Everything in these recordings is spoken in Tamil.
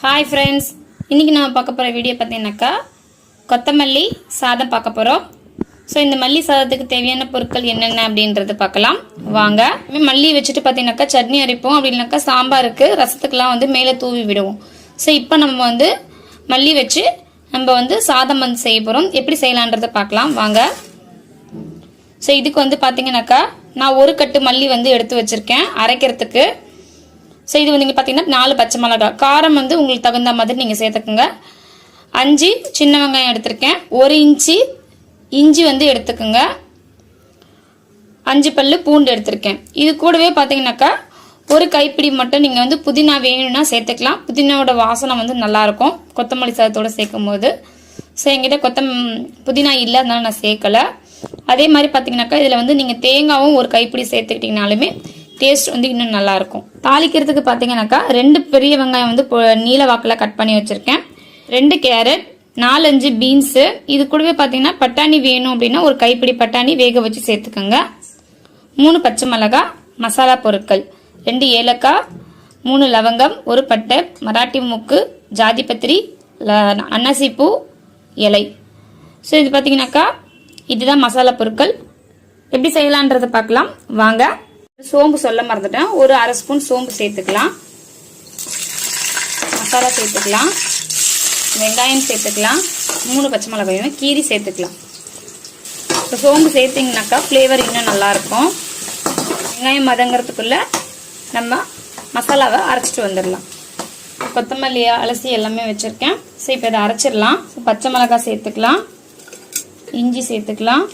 ஹாய் ஃப்ரெண்ட்ஸ், இன்றைக்கி நம்ம பார்க்க போகிற வீடியோ பார்த்தீங்கன்னாக்கா கொத்தமல்லி சாதம் பார்க்க போகிறோம். ஸோ இந்த மல்லி சாதத்துக்கு தேவையான பொருட்கள் என்னென்ன அப்படின்றது பார்க்கலாம் வாங்க. மல்லி வச்சுட்டு பார்த்தீங்கன்னாக்கா சட்னி அரைப்போம், அப்படின்னாக்கா சாம்பாருக்கு ரசத்துக்கெலாம் வந்து மேலே தூவி விடுவோம். ஸோ இப்போ நம்ம வந்து மல்லி வச்சு நம்ம சாதம் செய்ய போகிறோம். எப்படி செய்யலான்றதை பார்க்கலாம் வாங்க. ஸோ இதுக்கு பார்த்தீங்கன்னாக்கா நான் ஒரு கட்டு மல்லி எடுத்து வச்சுருக்கேன் அரைக்கிறதுக்கு. ஸோ இது நீங்கள் பார்த்தீங்கன்னா 4 பச்சை மிளகாய், காரம் உங்களுக்கு தகுந்த மாதிரி நீங்கள் சேர்த்துக்குங்க. 5 சின்ன வெங்காயம் எடுத்திருக்கேன். 1 இன்ச்சு இஞ்சி எடுத்துக்குங்க. 5 பல்லு பூண்டு எடுத்திருக்கேன். இது கூடவே பார்த்தீங்கன்னாக்கா ஒரு கைப்பிடி மட்டும் நீங்கள் புதினா வேணும்னா சேர்த்துக்கலாம். புதினாவோட வாசனை நல்லாயிருக்கும் கொத்தமல்லி சாதத்தோடு சேர்க்கும் போது. ஸோ என்கிட்ட புதினா இல்லை, அதனால நான் சேர்க்கலை. அதே மாதிரி பார்த்தீங்கன்னாக்கா இதில் நீங்கள் தேங்காவும் ஒரு கைப்பிடி சேர்த்துக்கிட்டிங்கனாலுமே டேஸ்ட் இன்னும் நல்லாயிருக்கும். தாளிக்கிறதுக்கு பார்த்தீங்கன்னாக்கா 2 பெரிய வெங்காயம் நீல வாக்கில் கட் பண்ணி வச்சுருக்கேன். 2 கேரட், 4-5 பீன்ஸு. இது கூடவே பார்த்தீங்கன்னா பட்டாணி வேணும் அப்படின்னா ஒரு கைப்பிடி பட்டாணி வேக வச்சு சேர்த்துக்கோங்க. 3 பச்சை மிளகாய், மசாலா பொருட்கள் 2 ஏலக்காய், 3 லவங்கம், 1 பட்டை, மராட்டி மூக்கு, ஜாதிபத்திரி, அன்னாசிப்பூ இலை. ஸோ இது பார்த்தீங்கன்னாக்கா இதுதான் மசாலா பொருட்கள். எப்படி செய்யலான்றதை பார்க்கலாம் வாங்க. சோம்பு சொல்ல மறந்துட்டேன். ஒரு 1/2 ஸ்பூன் சோம்பு சேர்த்துக்கலாம். மசாலா சேர்த்துக்கலாம். வெங்காயம் சேர்த்துக்கலாம். 3 பச்சை மிளகாயும் கீரி சேர்த்துக்கலாம். இப்போ சோம்பு சேர்த்திங்கனாக்கா ஃப்ளேவர் இன்னும் நல்லாயிருக்கும். வெங்காயம் மதங்கிறதுக்குள்ளே நம்ம மசாலாவை அரைச்சிட்டு வந்துடலாம். கொத்தமல்லியை அலசி எல்லாமே வச்சுருக்கேன். ஸோ இப்போ இதை அரைச்சிடலாம். பச்சை மிளகாய் சேர்த்துக்கலாம், இஞ்சி சேர்த்துக்கலாம்,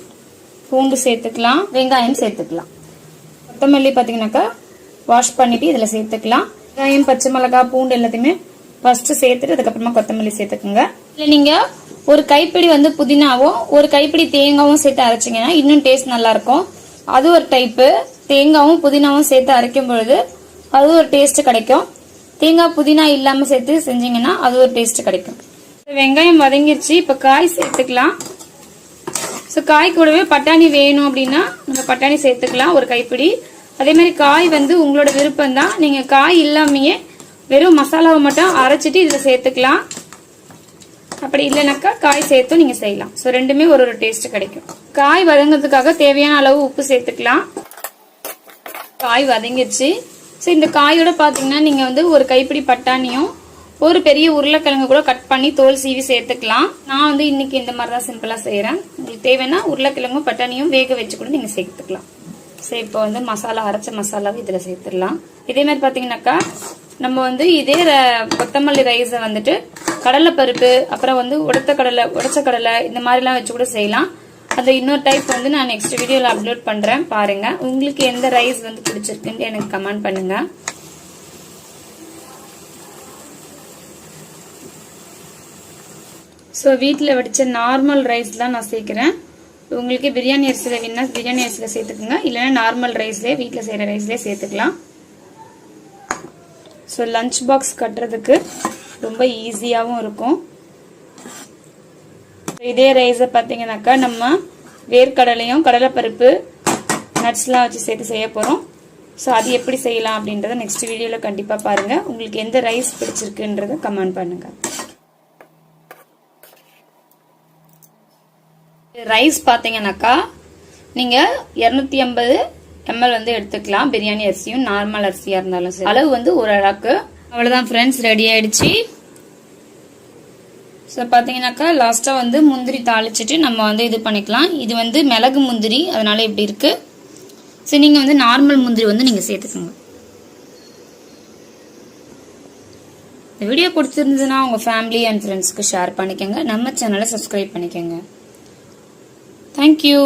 பூண்டு சேர்த்துக்கலாம், வெங்காயம் சேர்த்துக்கலாம். கொத்தமல்லி பார்த்தீங்கன்னாக்கா வாஷ் பண்ணிவிட்டு இதில் சேர்த்துக்கலாம். வெங்காயம், பச்சை மிளகாய், பூண்டு எல்லாத்தையுமே ஃபஸ்ட்டு சேர்த்துட்டு அதுக்கப்புறமா கொத்தமல்லி சேர்த்துக்குங்க. இல்லை நீங்கள் ஒரு கைப்பிடி புதினாவும் ஒரு கைப்பிடி தேங்காவும் சேர்த்து அரைச்சிங்கன்னா இன்னும் டேஸ்ட் நல்லாயிருக்கும். அது ஒரு டைப்பு. தேங்காவும் புதினாவும் சேர்த்து அரைக்கும் பொழுது அது ஒரு டேஸ்ட்டு கிடைக்கும். தேங்காய் புதினா இல்லாமல் சேர்த்து செஞ்சிங்கன்னா அது ஒரு டேஸ்ட்டு கிடைக்கும். வெங்காயம் வதங்கிருச்சு. இப்போ காய் சேர்த்துக்கலாம். ஸோ காய் கூடவே பட்டாணி வேணும் அப்படின்னா நம்ம பட்டாணி சேர்த்துக்கலாம் ஒரு கைப்பிடி. அதே மாதிரி காய் உங்களோட விருப்பம் தான். நீங்கள் காய் இல்லாமையே வெறும் மசாலாவை மட்டும் அரைச்சிட்டு இதில் சேர்த்துக்கலாம். அப்படி இல்லைனாக்கா காய் சேர்த்தும் நீங்கள் செய்யலாம். ஸோ ரெண்டுமே ஒரு டேஸ்ட் கிடைக்கும். காய் வதங்கிறதுக்காக தேவையான அளவு உப்பு சேர்த்துக்கலாம். காய் வதங்கிடுச்சு. ஸோ இந்த காயோட பார்த்தீங்கன்னா நீங்கள் ஒரு கைப்பிடி பட்டாணியும் ஒரு பெரிய உருளைக்கிழங்கு கூட கட் பண்ணி தோல் சீவி சேர்த்துக்கலாம். நான் இன்னைக்கு இந்த மாதிரி தான் சிம்பிளாக செய்கிறேன். உங்களுக்கு தேவைன்னா உருளைக்கிழங்கும் பட்டாணியும் வேக வச்சு கூட நீங்கள் சேர்த்துக்கலாம். ஸோ இப்போ மசாலா அரைச்ச மசாலாவை இதில் சேர்த்துடலாம். இதே மாதிரி பார்த்தீங்கன்னாக்கா நம்ம இதே கொத்தமல்லி ரைஸை கடலைப்பருப்பு, அப்புறம் உடைச்ச கடலை இந்த மாதிரிலாம் வச்சு கூட செய்யலாம். அந்த இன்னொரு டைப் நான் நெக்ஸ்ட் வீடியோவில் அப்லோட் பண்ணுறேன் பாருங்க. உங்களுக்கு எந்த ரைஸ் பிடிச்சிருக்குன்னு எனக்கு கமெண்ட் பண்ணுங்க. ஸோ வீட்டில் வடித்த நார்மல் ரைஸ் தான் நான் சேர்க்குறேன். உங்களுக்கு பிரியாணி அரிசியில் வேணுன்னா பிரியாணி அரிசியில் சேர்த்துக்குங்க. இல்லைன்னா நார்மல் ரைஸ்லேயே வீட்டில் செய்கிற ரைஸ்லேயே சேர்த்துக்கலாம். ஸோ லஞ்ச் பாக்ஸ் கட்டுறதுக்கு ரொம்ப ஈஸியாகவும் இருக்கும். இதே ரைஸை பார்த்தீங்கன்னாக்கா நம்ம வேர்க்கடலையும் கடலைப்பருப்பு நட்ஸ்லாம் வச்சு சேர்த்து செய்ய போகிறோம். ஸோ அது எப்படி செய்யலாம் அப்படின்றத நெக்ஸ்ட் வீடியோவில் கண்டிப்பாக பாருங்கள். உங்களுக்கு எந்த ரைஸ் பிடிச்சிருக்குன்றதை கமெண்ட் பண்ணுங்கள். ரைஸ் பார்த்தீங்கன்னாக்கா நீங்கள் 250 ml எடுத்துக்கலாம். பிரியாணி அரிசியும் நார்மல் அரிசியாக இருந்தாலும் சரி. அளவு ஒரு அளவுக்கு. அவ்வளோதான் ஃப்ரெண்ட்ஸ், ரெடி ஆயிடுச்சு. ஸோ பார்த்தீங்கன்னாக்கா லாஸ்ட்டாக முந்திரி தாளிச்சிட்டு நம்ம இது பண்ணிக்கலாம். இது மிளகு முந்திரி, அதனால இப்படி இருக்கு. ஸோ நீங்கள் நார்மல் முந்திரி நீங்கள் சேர்த்துக்கோங்க. இந்த வீடியோ பிடிச்சிருந்ததுன்னா உங்கள் ஃபேமிலி அண்ட் ஃப்ரெண்ட்ஸ்க்கு ஷேர் பண்ணிக்கோங்க. நம்ம சேனலை சப்ஸ்கிரைப் பண்ணிக்கோங்க. Thank you.